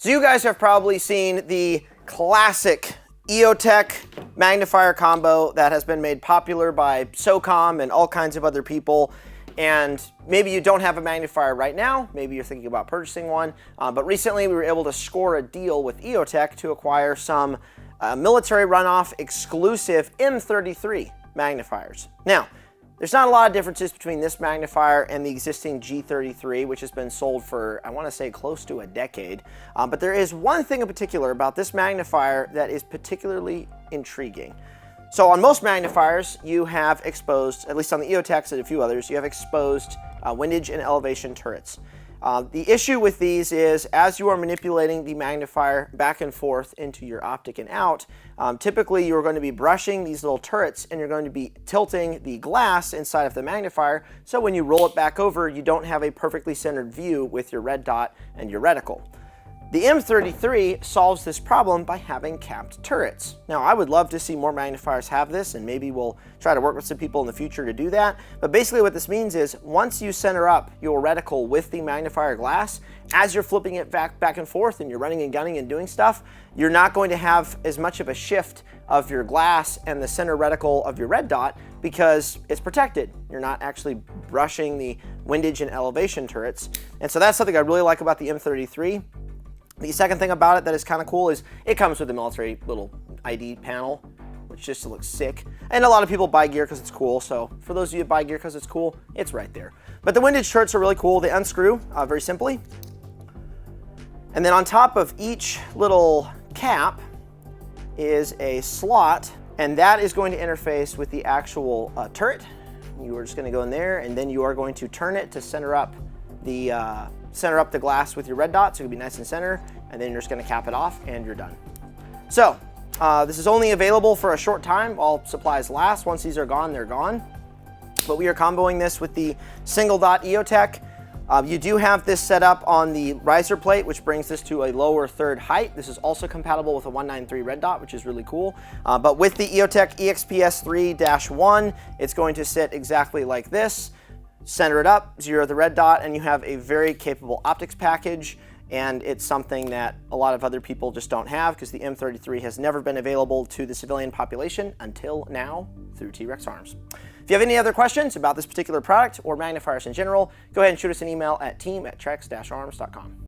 So you guys have probably seen the classic Eotech magnifier combo that has been made popular by SOCOM and all kinds of other people. And maybe you don't have a magnifier right now, maybe you're thinking about purchasing one, but recently we were able to score a deal with Eotech to acquire some military runoff exclusive M33 magnifiers. Now, there's not a lot of differences between this magnifier and the existing G33, which has been sold for, I want to say, close to a decade. But there is one thing in particular about this magnifier that is particularly intriguing. So on most magnifiers, you have exposed, at least on the Eotechs and a few others, you have exposed windage and elevation turrets. The issue with these is, as you are manipulating the magnifier back and forth into your optic and out, typically you're going to be brushing these little turrets and you're going to be tilting the glass inside of the magnifier, so when you roll it back over, you don't have a perfectly centered view with your red dot and your reticle. The M33 solves this problem by having capped turrets. Now, I would love to see more magnifiers have this, and maybe we'll try to work with some people in the future to do that. But basically what this means is, once you center up your reticle with the magnifier glass, as you're flipping it back and forth and you're running and gunning and doing stuff, you're not going to have as much of a shift of your glass and the center reticle of your red dot because it's protected. You're not actually brushing the windage and elevation turrets. And so that's something I really like about the M33. The second thing about it that is kind of cool is it comes with a military little ID panel, which just looks sick. And a lot of people buy gear because it's cool, so for those of you that buy gear because it's cool, it's right there. But the windage turrets are really cool. They unscrew very simply. And then on top of each little cap is a slot, and that is going to interface with the actual turret. You are just going to go in there, and then you are going to turn it to center up the glass with your red dot, so it'll be nice and center, and then you're just going to cap it off and you're done. So this is only available for a short time while supplies last. Once these are gone, they're gone. But we are comboing this with the single dot Eotech. You do have this set up on the riser plate, which brings this to a lower third height. This is also compatible with a 193 red dot, which is really cool. But with the Eotech EXPS3-1, it's going to sit exactly like this. Center it up, zero the red dot, and you have a very capable optics package, and it's something that a lot of other people just don't have because the M33 has never been available to the civilian population until now through T.REX Arms. If you have any other questions about this particular product or magnifiers in general, go ahead and shoot us an email at team@trex-arms.com.